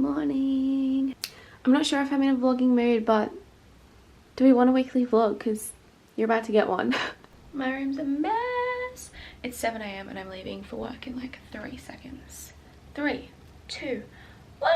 Morning. I'm not sure if I'm in a vlogging mood, but do we want a weekly vlog? Because you're about to get one. My room's a mess. It's 7 AM and I'm leaving for work in like 3 seconds. 3, 2, 1.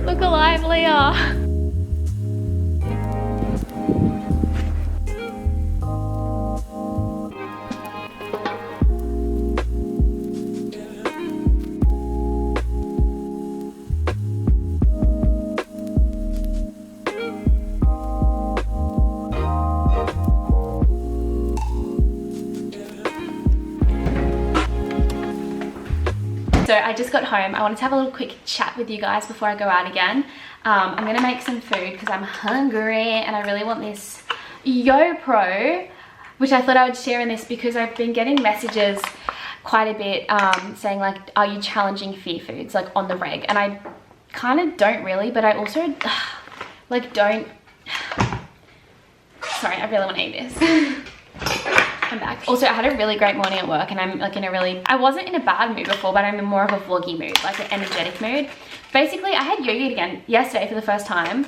Look alive, Leah. So I just got home. I wanted to have a little quick chat with you guys before I go out again. I'm gonna make some food because I'm hungry and I really want this YoPro, which I thought I would share in this because I've been getting messages quite a bit saying like, are you challenging fear foods like on the reg? And I kind of don't really, but I also like don't, sorry, I really want to eat this. I'm back. Also, I had a really great morning at work and I'm like in a really, I wasn't in a bad mood before, but I'm in more of a vloggy mood, like an energetic mood. Basically, I had yogurt again yesterday for the first time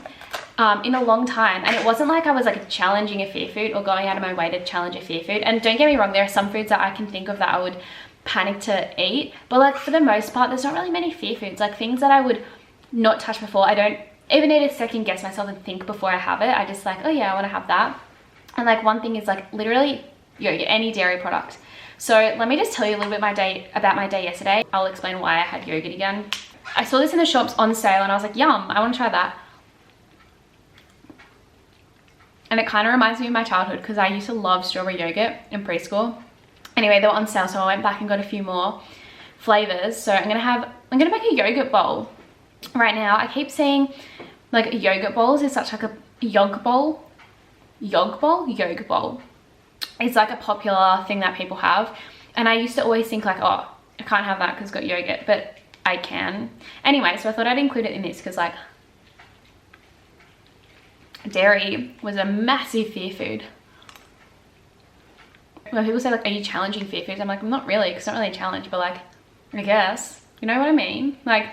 in a long time. And it wasn't like I was like challenging a fear food or going out of my way to challenge a fear food. And don't get me wrong, there are some foods that I can think of that I would panic to eat. But like for the most part, there's not really many fear foods, like things that I would not touch before. I don't even need to second guess myself and think before I have it. I just like, oh yeah, I want to have that. And like one thing is like literally yogurt, any dairy product. So let me just tell you a little bit about my day yesterday. I'll explain why I had yogurt again. I saw this in the shops on sale and I was like, yum, I want to try that. And it kind of reminds me of my childhood because I used to love strawberry yogurt in preschool. Anyway, they were on sale, so I went back and got a few more flavors. So I'm gonna make a yogurt bowl. Right now, I keep seeing like yogurt bowls is such like a yogurt bowl. It's like a popular thing that people have. And I used to always think like, oh, I can't have that because it's got yogurt, but I can. Anyway, so I thought I'd include it in this because like dairy was a massive fear food. When people say like, are you challenging fear foods? I'm like, I'm not really, because it's not really a challenge, but like, I guess, you know what I mean? Like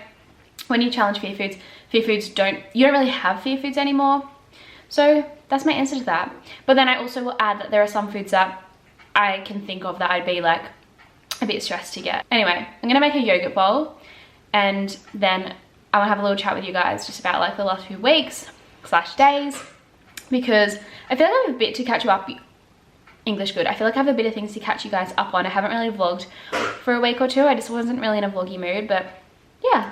when you challenge fear foods you don't really have fear foods anymore. So that's my answer to that. But then I also will add that there are some foods that I can think of that I'd be like a bit stressed to get. Anyway, I'm gonna make a yogurt bowl and then I wanna have a little chat with you guys just about like the last few weeks / days, because I feel like I have a bit to catch you up. English good. I feel like I have a bit of things to catch you guys up on. I haven't really vlogged for a week or two. I just wasn't really in a vloggy mood, but yeah.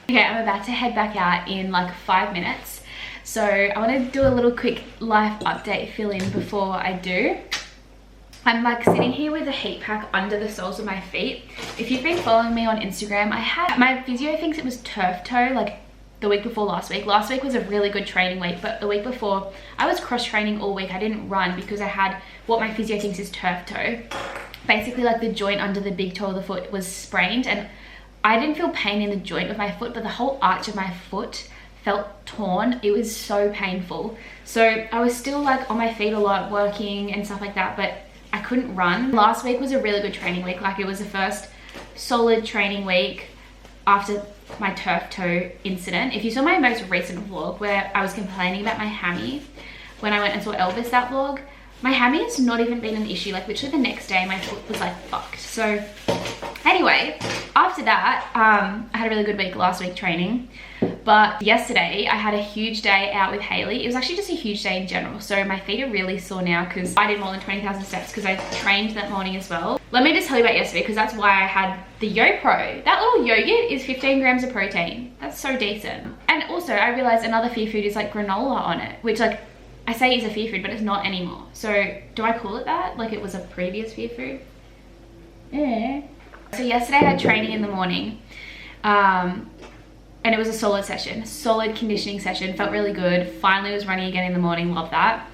Okay, I'm about to head back out in like 5 minutes. So I want to do a little quick life update fill in before I do. I'm like sitting here with a heat pack under the soles of my feet. If you've been following me on Instagram, my physio thinks it was turf toe like the week before last week. Last week was a really good training week, but the week before I was cross training all week. I didn't run because I had what my physio thinks is turf toe. Basically like the joint under the big toe of the foot was sprained and I didn't feel pain in the joint of my foot, but the whole arch of my foot felt torn. It was so painful. So I was still like on my feet a lot working and stuff like that, but I couldn't run. Last week was a really good training week. Like it was the first solid training week after my turf toe incident. If you saw my most recent vlog where I was complaining about my hammy when I went and saw Elvis, that vlog, my hammy has not even been an issue. Like literally the next day my foot was like fucked. So anyway, after that, I had a really good week last week training, But yesterday I had a huge day out with Hayley. It was actually just a huge day in general. So my feet are really sore now because I did more than 20,000 steps because I trained that morning as well. Let me just tell you about yesterday because that's why I had the YoPro. That little yogurt is 15 grams of protein. That's so decent. And also I realized another fear food is like granola on it, which like I say is a fear food, but it's not anymore. So do I call it that? Like it was a previous fear food? Yeah. So yesterday I had training in the morning. And it was a solid session, solid conditioning session, felt really good. Finally was running again in the morning, love that.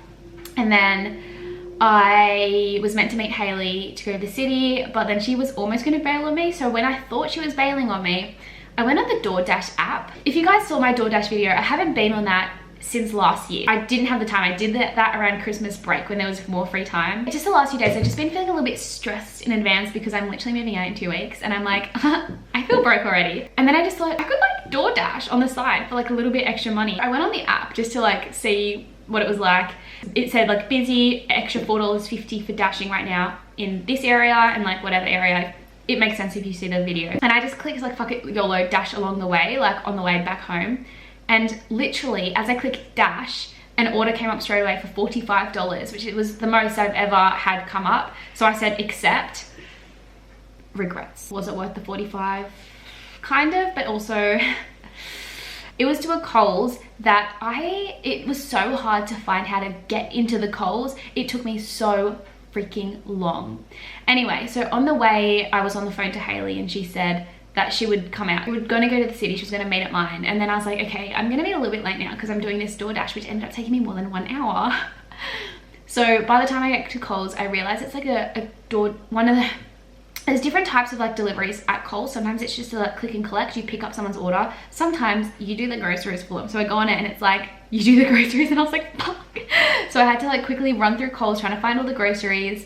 And then I was meant to meet Hayley to go to the city, but then she was almost gonna bail on me. So when I thought she was bailing on me, I went on the DoorDash app. If you guys saw my DoorDash video, I haven't been on that since last year. I didn't have the time. I did that around Christmas break when there was more free time. Just the last few days, I've just been feeling a little bit stressed in advance because I'm literally moving out in 2 weeks and I'm like, I feel broke already. And then I just thought I could like DoorDash on the side for like a little bit extra money. I went on the app just to like see what it was like. It said like busy, extra $4.50 for dashing right now in this area and like whatever area. It makes sense if you see the video. And I just clicked like fuck it YOLO, dash along the way, like on the way back home. And literally, as I clicked dash, an order came up straight away for $45, which it was the most I've ever had come up. So I said, accept. Regrets. Was it worth the 45? Kind of, but also it was to a Coles that it was so hard to find how to get into the Coles. It took me so freaking long. Anyway, so on the way, I was on the phone to Hayley and she said that she would come out. We were gonna go to the city, she was gonna meet at mine. And then I was like, okay, I'm gonna be a little bit late now because I'm doing this DoorDash, which ended up taking me more than 1 hour. So by the time I get to Coles, I realized it's like there's different types of like deliveries at Coles. Sometimes it's just a like click and collect, you pick up someone's order. Sometimes you do the groceries for them. So I go on it and it's like, you do the groceries and I was like, fuck. So I had to like quickly run through Coles trying to find all the groceries.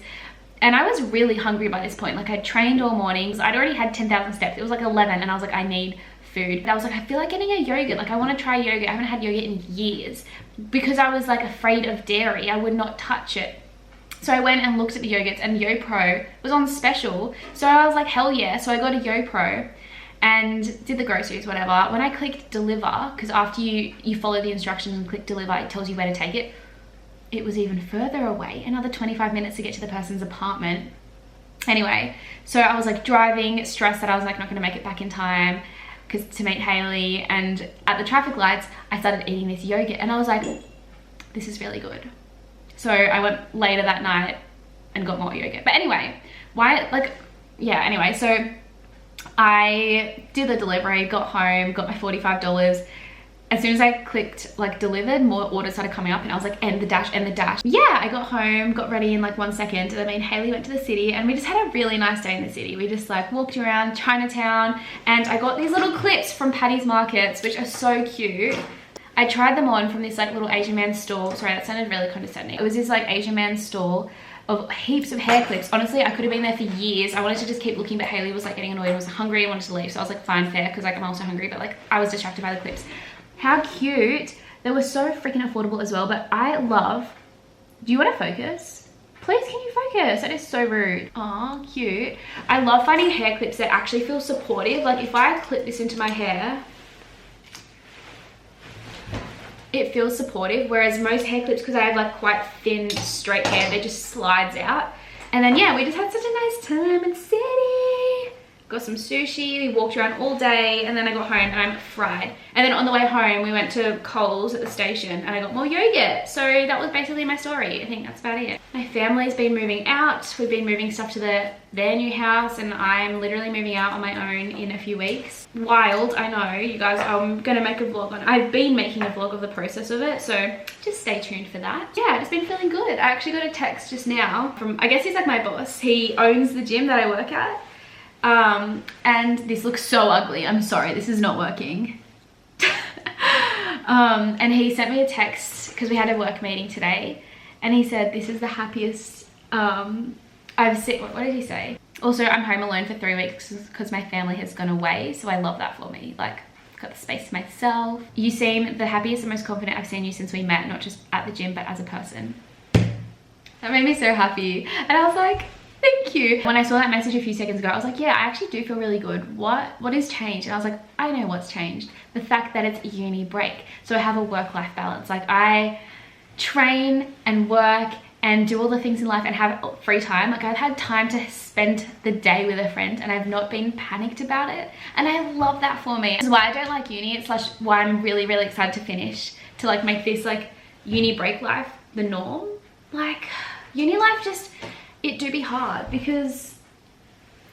And I was really hungry by this point. Like I trained all mornings. I'd already had 10,000 steps. It was like 11 and I was like, I need food. And I was like, I feel like getting a yogurt. Like I want to try yogurt. I haven't had yogurt in years because I was like afraid of dairy. I would not touch it. So I went and looked at the yogurts and YoPro was on special. So I was like, hell yeah. So I got a YoPro and did the groceries, whatever. When I clicked deliver, because after you follow the instructions and click deliver, it tells you where to take it. It was even further away, another 25 minutes to get to the person's apartment. Anyway, so I was like driving, stressed that I was like not gonna make it back in time to meet Hayley. And at the traffic lights, I started eating this yogurt and I was like, this is really good. So I went later that night and got more yogurt. But anyway, anyway, so I did the delivery, got home, got my $45. As soon as I clicked like delivered, more orders started coming up and I was like, end the dash, end the dash. Yeah, I got home, got ready in like 1 second. And then Hayley went to the city and we just had a really nice day in the city. We just like walked around Chinatown and I got these little clips from Patty's Markets, which are so cute. I tried them on from this like little Asian man stall. Sorry, that sounded really condescending. It was this like Asian man stall of heaps of hair clips. Honestly, I could have been there for years. I wanted to just keep looking, but Hayley was like getting annoyed and was hungry and wanted to leave. So I was like, fine, fair, because like I'm also hungry, but like I was distracted by the clips. How cute. They were so freaking affordable as well, but I love, do you want to focus? Please, can you focus? That is so rude. Aw, cute. I love finding hair clips that actually feel supportive. Like if I clip this into my hair, it feels supportive, whereas most hair clips, because I have like quite thin straight hair, they just slides out. And then yeah, we just had such a nice time in the city. Got some sushi, we walked around all day, and then I got home and I'm fried. And then on the way home, we went to Coles at the station and I got more yogurt. So that was basically my story. I think that's about it. My family's been moving out. We've been moving stuff to their new house and I'm literally moving out on my own in a few weeks. Wild, I know, you guys. I'm gonna make a vlog on it. I've been making a vlog of the process of it, so just stay tuned for that. Yeah, I've just been feeling good. I actually got a text just now from, I guess he's like my boss. He owns the gym that I work at. And this looks so ugly. I'm sorry, this is not working. And he sent me a text because we had a work meeting today and he said, this is the happiest I've seen. What did he say? Also, I'm home alone for 3 weeks because my family has gone away, so I love that for me. Like, got the space to myself. You seem the happiest and most confident I've seen you since we met, not just at the gym but as a person. That made me so happy. And I was like, Thank you. When I saw that message a few seconds ago, I was like, yeah, I actually do feel really good. What has changed? And I was like, I know what's changed. The fact that it's uni break. So I have a work-life balance. Like I train and work and do all the things in life and have free time. Like I've had time to spend the day with a friend and I've not been panicked about it. And I love that for me. This is why I don't like uni. It's why I'm really, really excited to finish, to like make this like uni break life the norm. Like uni life just, it do be hard because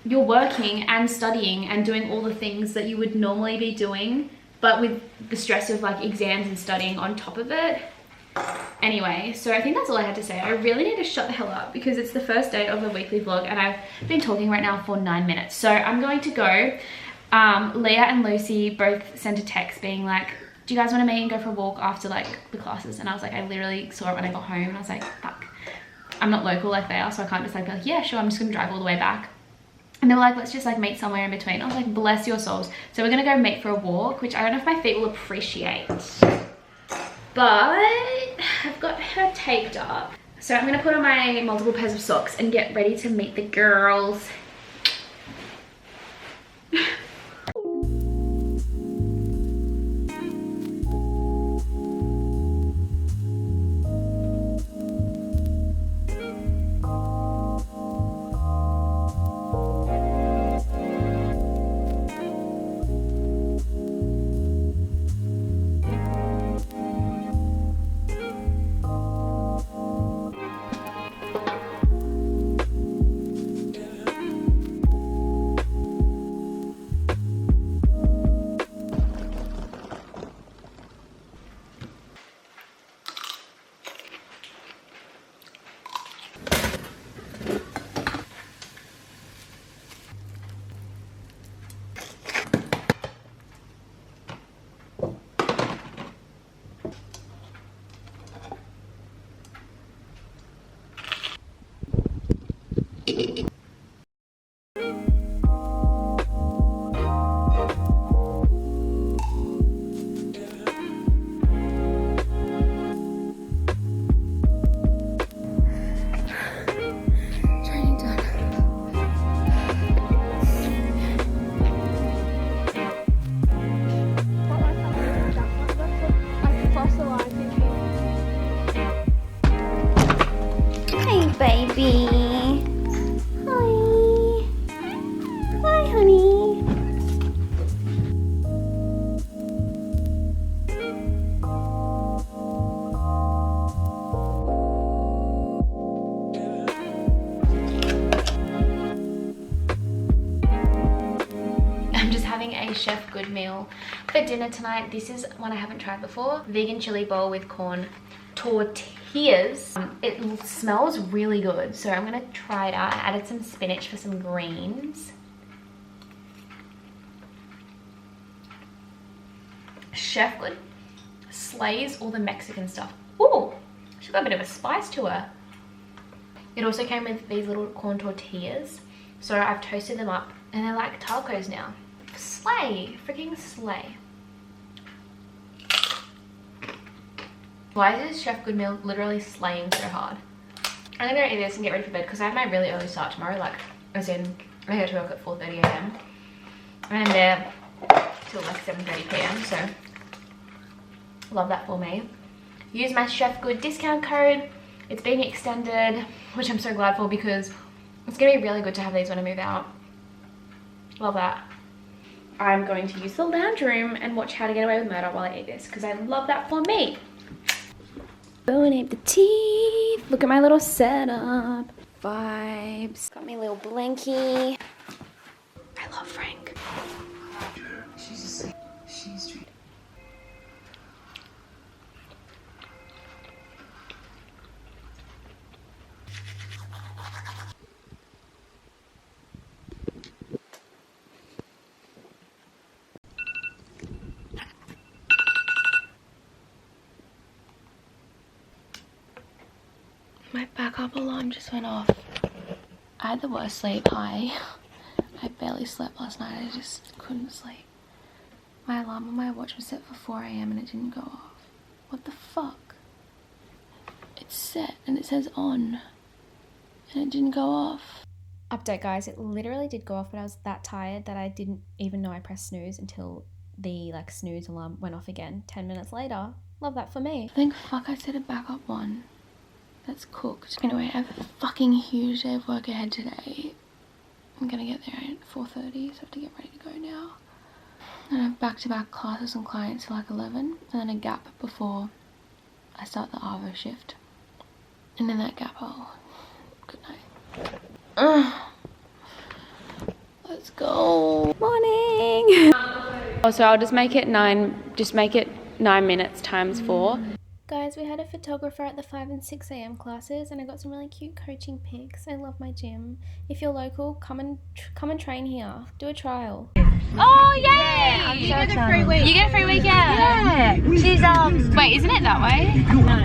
you're working and studying and doing all the things that you would normally be doing, but with the stress of like exams and studying on top of it. Anyway, so I think that's all I had to say. I really need to shut the hell up because it's the first day of the weekly vlog and I've been talking right now for 9 minutes. So I'm going to go. Leah and Lucy both sent a text being like, do you guys want to meet and go for a walk after like the classes? And I was like, I literally saw it when I got home and I was like, fuck, I'm not local like they are, so I can't just like be like, yeah, sure, I'm just gonna drive all the way back. And they were like, let's just like meet somewhere in between. I was like, bless your souls. So we're gonna go meet for a walk, which I don't know if my feet will appreciate, but I've got her taped up. So I'm gonna put on my multiple pairs of socks and get ready to meet the girls. Baby. Hi. Hi, honey. I'm just having a Chef Good meal for dinner tonight. This is one I haven't tried before. Vegan chili bowl with corn tortillas. It smells really good, so I'm gonna try it out. I added some spinach for some greens. Chef Good slays all the Mexican stuff. Ooh, she's got a bit of a spice to her. It also came with these little corn tortillas, so I've toasted them up and they're like tacos now. Slay, freaking slay. Why is this Chef Good meal literally slaying so hard? I'm gonna eat this and get ready for bed because I have my really early start tomorrow. Like, as in, I go to work at 4:30 AM and I'm there till like 7:30 PM. So, love that for me. Use my Chef Good discount code. It's being extended, which I'm so glad for because it's gonna be really good to have these when I move out. Love that. I'm going to use the lounge room and watch How to Get Away with Murder while I eat this because I love that for me. Bon appetit. Look at my little setup. Vibes. Got my little blankie. I love Frank. She's asleep. She's dreaming. My backup alarm just went off. I had the worst sleep. I barely slept last night. I just couldn't sleep. My alarm on my watch was set for 4 AM and it didn't go off. What the fuck? It's set and it says on and it didn't go off. Update guys, it literally did go off, but I was that tired that I didn't even know I pressed snooze until the like snooze alarm went off again 10 minutes later. Love that for me. Thank fuck I set a backup one that's cooked. Anyway, I have a fucking huge day of work ahead today. I'm gonna get there at 4:30, so I have to get ready to go now. And I have back-to-back classes and clients till like 11, and then a gap before I start the Arvo shift. And in that gap, oh, good night. Let's go. Morning. Oh, so I'll just make it 9 minutes times 4. Guys, we had a photographer at the 5 and 6 a.m. classes, and I got some really cute coaching pics. I love my gym. If you're local, come and train here. Do a trial. Oh yay! Yeah, you get a free week. You get a free week, yeah. She's Wait, isn't it that way? No.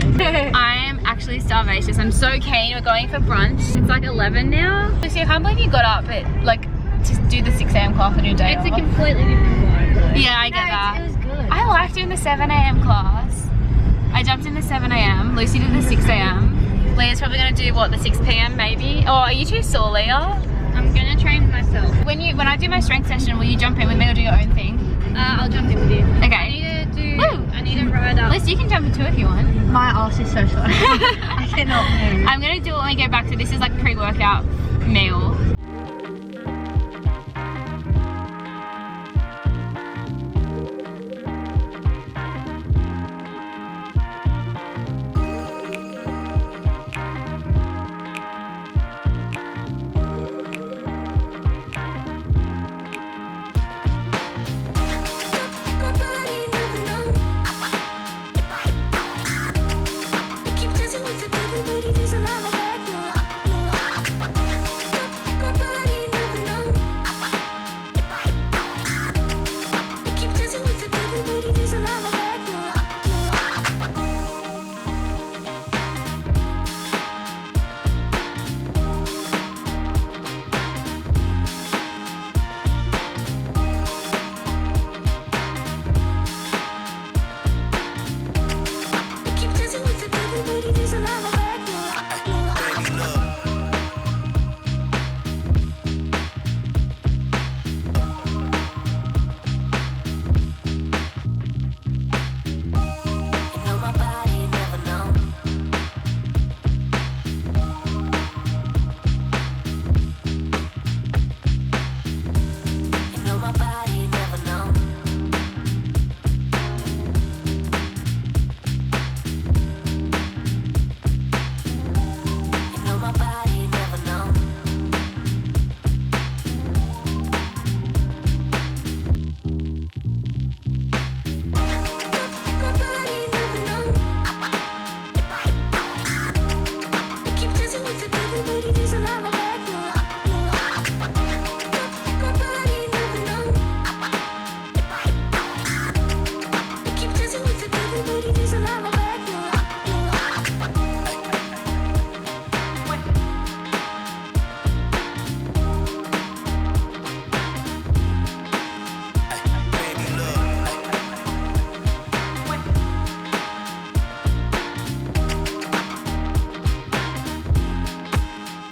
I'm actually starvacious. I'm so keen. We're going for brunch. It's like 11 now. Lucy, I can't believe you got up at like to do the 6 a.m. class on your day. It's a completely different vibe. Yeah, I get that. It was good. I like doing the 7 a.m. class. I jumped in the 7 a.m. Lucy did the 6 a.m. Leah's probably gonna do what, the 6 p.m. maybe? Oh, are you too sore, Leah? I'm gonna train myself. When I do my strength session, will you jump in with me or do your own thing? I'll jump in with you. Okay. I need to ride up. Liz, you can jump in too if you want. My arse is so sore. I cannot move. I'm gonna do it when we get back to this is like pre-workout meal.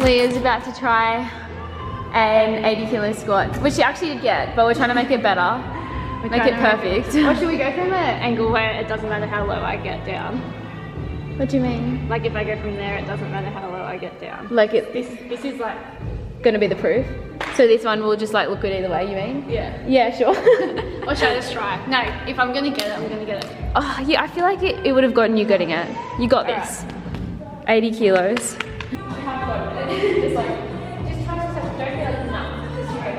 Leah's about to try an 80 kilo squat, which she actually did get, but we're trying to make it better. Make it perfect. Or should we go from an angle where it doesn't matter how low I get down? What do you mean? Like if I go from there, it doesn't matter how low I get down. Like This is like gonna be the proof. So this one will just like look good either way, you mean? Yeah. Yeah, sure. Or should I just try? No, if I'm gonna get it, I'm gonna get it. Oh yeah, I feel like it would have gotten you getting it. You got this. Right. 80 kilos. Just try to don't be like nuts. Just try.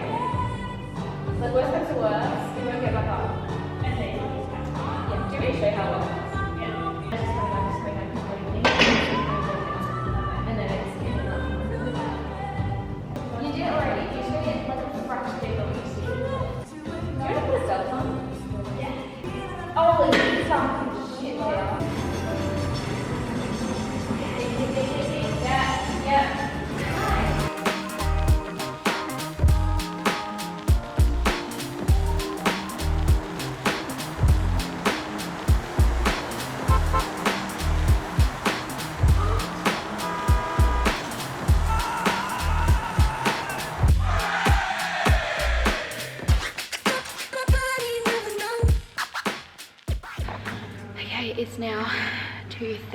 Like worst comes to worst, you won't get back up. And then yeah, do you want to show how it works? Yeah. I just go back completely. And then it's you did it already. You should get like a fraction bigger what you see. Do you want to put a stealth on? Yeah. Oh, it's some shit here.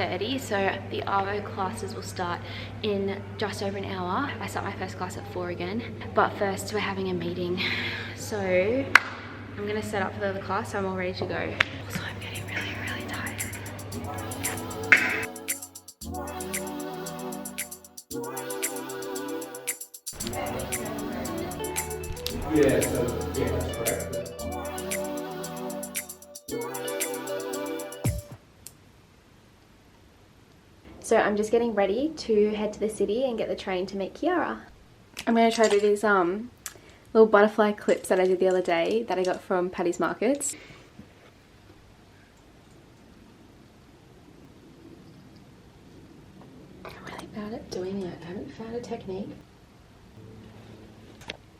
4:30, so the RO classes will start in just over an hour. I start my first class at 4 again, but first we're having a meeting. So I'm gonna set up for the other class so I'm all ready to go. Also, I'm getting really, really tired. Yeah, so yeah, that's correct. So I'm just getting ready to head to the city and get the train to meet Kiara. I'm gonna try to do these little butterfly clips that I did the other day that I got from Paddy's Markets. I'm really bad at doing it. I haven't found a technique.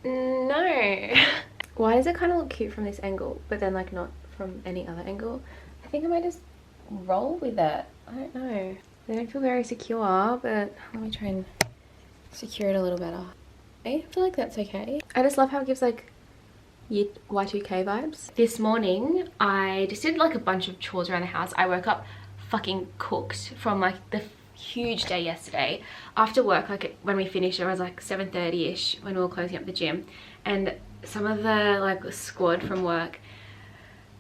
No. Why does it kind of look cute from this angle, but then like not from any other angle? I think I might just roll with it. I don't know. They don't feel very secure, but let me try and secure it a little better. I feel like that's okay. I just love how it gives like Y2K vibes. This morning, I just did like a bunch of chores around the house. I woke up fucking cooked from like the huge day yesterday. After work, like when we finished, it was like 7:30ish when we were closing up the gym. And some of the like squad from work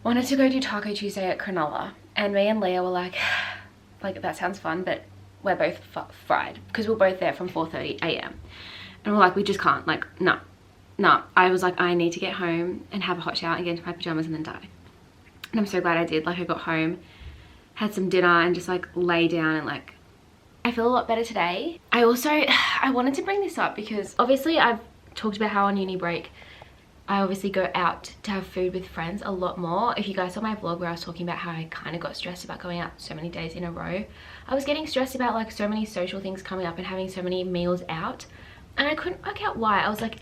wanted to go do Taco Tuesday at Cronulla. And me and Leah were like that sounds fun, but we're both fried because we're both there from 4:30 a.m. And we're like, we just can't, like, no. I was like, I need to get home and have a hot shower and get into my pajamas and then die. And I'm so glad I did. Like, I got home, had some dinner and just like lay down and like, I feel a lot better today. I wanted to bring this up because obviously I've talked about how on uni break, I obviously go out to have food with friends a lot more. If you guys saw my vlog where I was talking about how I kind of got stressed about going out so many days in a row, I was getting stressed about like so many social things coming up and having so many meals out. And I couldn't work out why. I was like,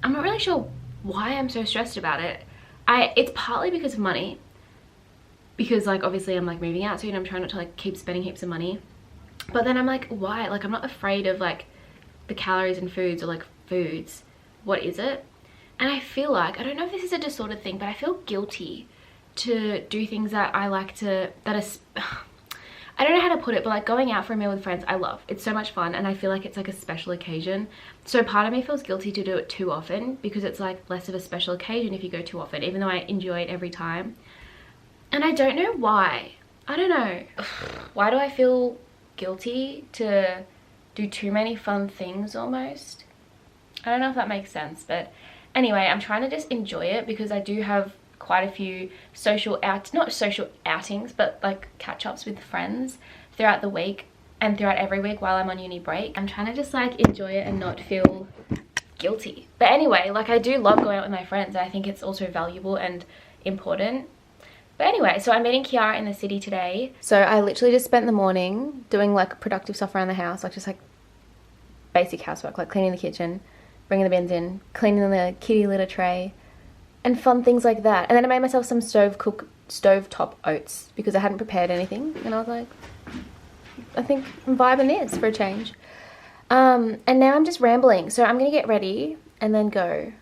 I'm not really sure why I'm so stressed about it. It's partly because of money. Because like obviously I'm like moving out soon. I'm trying not to like keep spending heaps of money. But then I'm like, why? Like I'm not afraid of like the calories in foods or like foods. What is it? And I feel like, I don't know if this is a disordered thing, but I feel guilty to do things that I like to, I don't know how to put it, but like going out for a meal with friends, I love. It's so much fun and I feel like it's like a special occasion. So part of me feels guilty to do it too often because it's like less of a special occasion if you go too often, even though I enjoy it every time. And I don't know why. I don't know. Why do I feel guilty to do too many fun things almost? I don't know if that makes sense, but anyway, I'm trying to just enjoy it because I do have quite a few not social outings, but like catch-ups with friends throughout the week and throughout every week while I'm on uni break. I'm trying to just like enjoy it and not feel guilty. But anyway, like I do love going out with my friends. I think it's also valuable and important. But anyway, so I'm meeting Kiara in the city today. So I literally just spent the morning doing like productive stuff around the house, like just like basic housework, like cleaning the kitchen, bringing the bins in, cleaning the kitty litter tray, and fun things like that. And then I made myself some stovetop oats because I hadn't prepared anything. And I was like, I think I'm vibing this for a change. And now I'm just rambling. So I'm going to get ready and then go.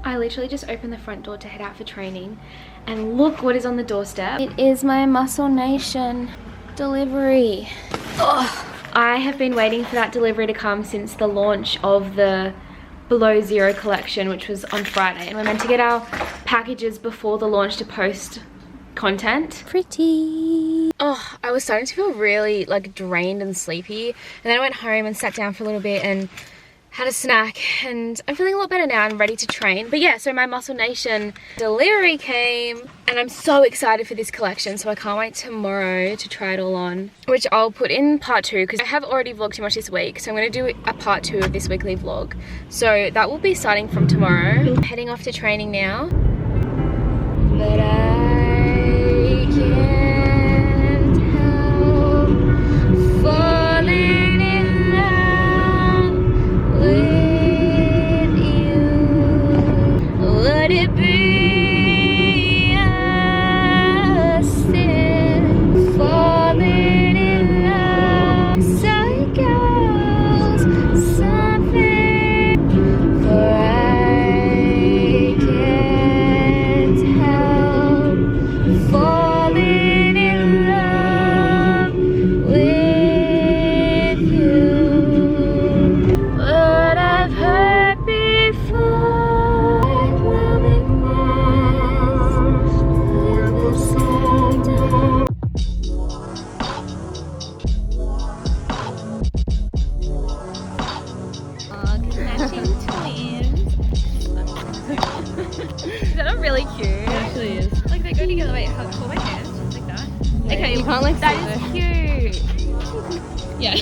I literally just opened the front door to head out for training And look what is on the doorstep. It is my Muscle Nation delivery. Oh, I have been waiting for that delivery to come since the launch of the Below Zero collection, which was on Friday. And we're meant to get our packages before the launch to post content. Pretty. Oh, I was starting to feel really like drained and sleepy. And then I went home and sat down for a little bit and had a snack, and I'm feeling a lot better now. I'm ready to train. But yeah, so my Muscle Nation delivery came and I'm so excited for this collection, so I can't wait tomorrow to try it all on, which I'll put in part 2 because I have already vlogged too much this week, so I'm going to do a part 2 of this weekly vlog. So that will be starting from tomorrow. I'm heading off to training now. But I can't help falling in love with you. Would it be a sin falling in love? So it goes something, for I can't help falling in love with you. But I've heard before that is that not really cute? It actually is. Like they go together. Wait, hold my hand like that. Yeah, Okay, you can't like that is cute. Yeah.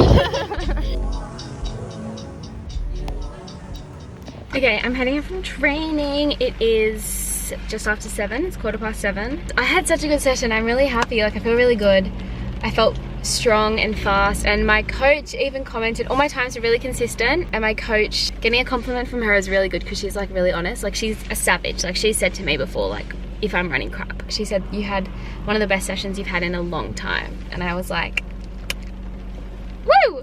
Okay, I'm heading home from training. It is just after 7. It's 7:15. I had such a good session. I'm really happy. Like I feel really good. I felt strong and fast, and my coach even commented all my times are really consistent, and my coach, getting a compliment from her is really good because she's like really honest. Like she's a savage. Like she said to me before, like if I'm running crap, she said you had one of the best sessions you've had in a long time, and I was like, woo!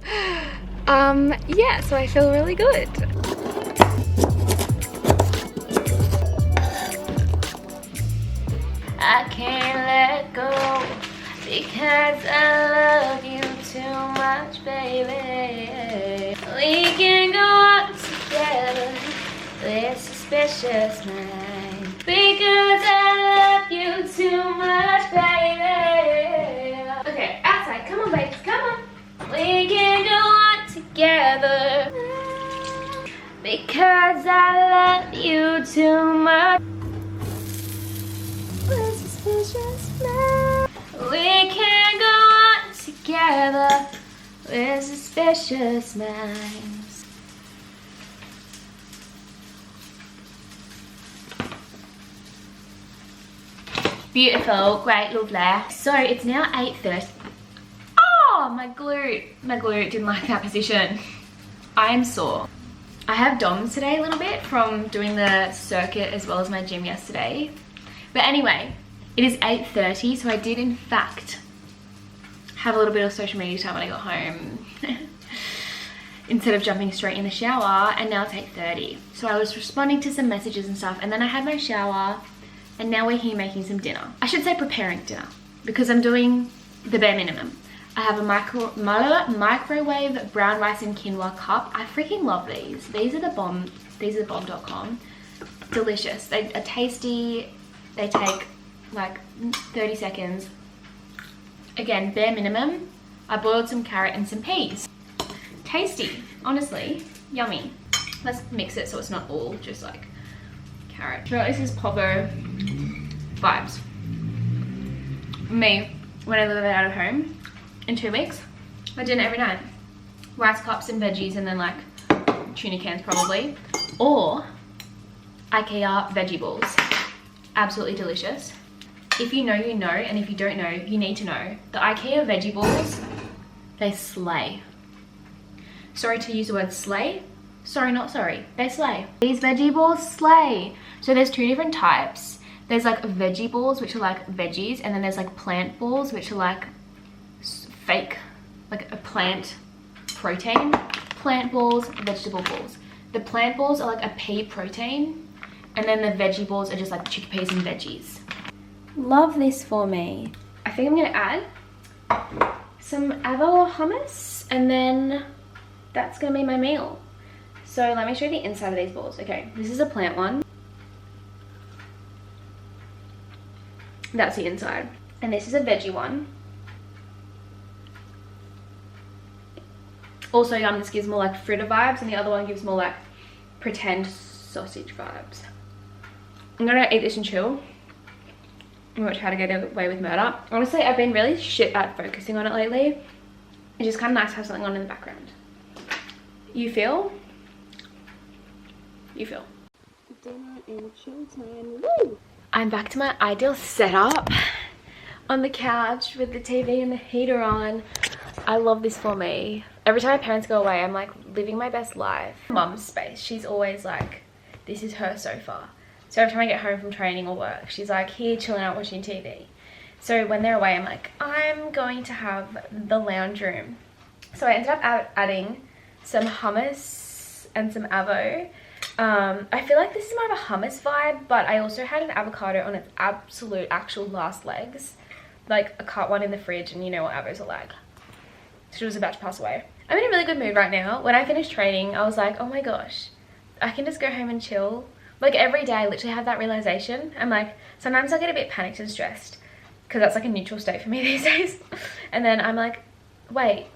Yeah, so I feel really good. I can't let go because I love you too much, baby. We can go on together with suspicious minds because I love you too much, baby. Okay, outside. Come on, babies. Come on. We can go on together because I love you too much. We can go on together with suspicious minds. Beautiful, great, lovely. So it's now 8:30. Oh, my glute didn't like that position. I am sore. I have DOMs today a little bit from doing the circuit as well as my gym yesterday. But anyway, it is 8:30, so I did in fact have a little bit of social media time when I got home instead of jumping straight in the shower, and now it's 8:30. So I was responding to some messages and stuff, and then I had my shower, and now we're here making some dinner. I should say preparing dinner, because I'm doing the bare minimum. I have a microwave brown rice and quinoa cup. I freaking love these. These are the bomb. These are the bomb.com. Delicious. They are tasty. They take like 30 seconds. Again, bare minimum. I boiled some carrot and some peas. Tasty, honestly, yummy. Let's mix it so it's not all just like carrot. So this is Povo vibes. Me, when I live out of home in 2 weeks, I dinner every night. Rice cups and veggies, and then like tuna cans probably. Or IKEA veggie balls. Absolutely delicious. If you know, you know, and if you don't know, you need to know. The IKEA veggie balls, they slay. Sorry to use the word slay. Sorry, not sorry. They slay. These veggie balls slay. So there's 2 different types. There's like veggie balls, which are like veggies, and then there's like plant balls, which are like fake, like a plant protein. Plant balls, vegetable balls. The plant balls are like a pea protein, and then the veggie balls are just like chickpeas and veggies. Love this for me. I think I'm gonna add some avo hummus, and then that's gonna be my meal. So let me show you the inside of these balls. Okay, this is a plant one. That's the inside. And this is a veggie one. Also yum, this gives more like fritter vibes, and the other one gives more like pretend sausage vibes. I'm gonna eat this and chill. I'm gonna try to get away with murder. Honestly, I've been really shit at focusing on it lately. It's just kind of nice to have something on in the background. You feel? You feel. Dinner and chill time. Woo! I'm back to my ideal setup on the couch with the TV and the heater on. I love this for me. Every time my parents go away, I'm like living my best life. Mum's space, she's always like, this is her sofa. So every time I get home from training or work, she's like here chilling out watching TV. So when they're away, I'm like, I'm going to have the lounge room. So I ended up adding some hummus and some avo. I feel like this is more of a hummus vibe, but I also had an avocado on its actual last legs. Like a cut one in the fridge, and you know what avos are like. She was about to pass away. I'm in a really good mood right now. When I finished training, I was like, oh my gosh, I can just go home and chill. Like every day I literally have that realization. I'm like, sometimes I get a bit panicked and stressed because that's like a neutral state for me these days. And then I'm like, wait,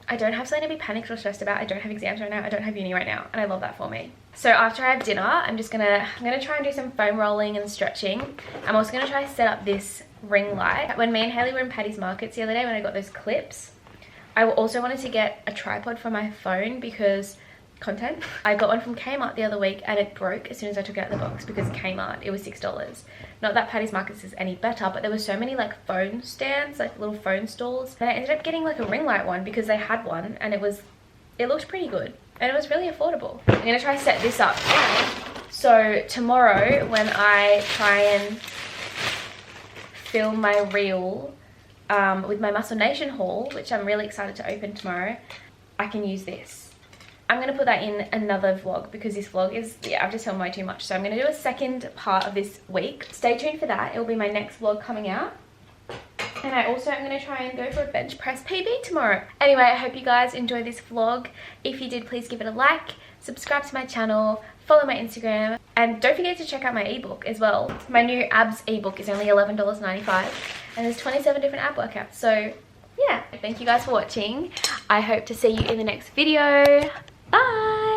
I don't have something to be panicked or stressed about. I don't have exams right now. I don't have uni right now. And I love that for me. So after I have dinner, I'm gonna try and do some foam rolling and stretching. I'm also gonna try to set up this ring light. When me and Haley were in Paddy's Markets the other day when I got those clips, I also wanted to get a tripod for my phone because content. I got one from Kmart the other week and it broke as soon as I took it out of the box because Kmart, it was $6. Not that Paddy's Markets is any better, but there were so many like phone stands, like little phone stalls. And I ended up getting like a ring light one because they had one and it looked pretty good and it was really affordable. I'm gonna try to set this up. So tomorrow when I try and film my reel with my Muscle Nation haul, which I'm really excited to open tomorrow, I can use this. I'm going to put that in another vlog because this vlog is, yeah, I've just filmed way too much. So I'm going to do a second part of this week. Stay tuned for that. It will be my next vlog coming out. And I also am going to try and go for a bench press PB tomorrow. Anyway, I hope you guys enjoyed this vlog. If you did, please give it a like, subscribe to my channel, follow my Instagram, and don't forget to check out my ebook as well. My new abs ebook is only $11.95 and there's 27 different ab workouts. So yeah, thank you guys for watching. I hope to see you in the next video. Bye!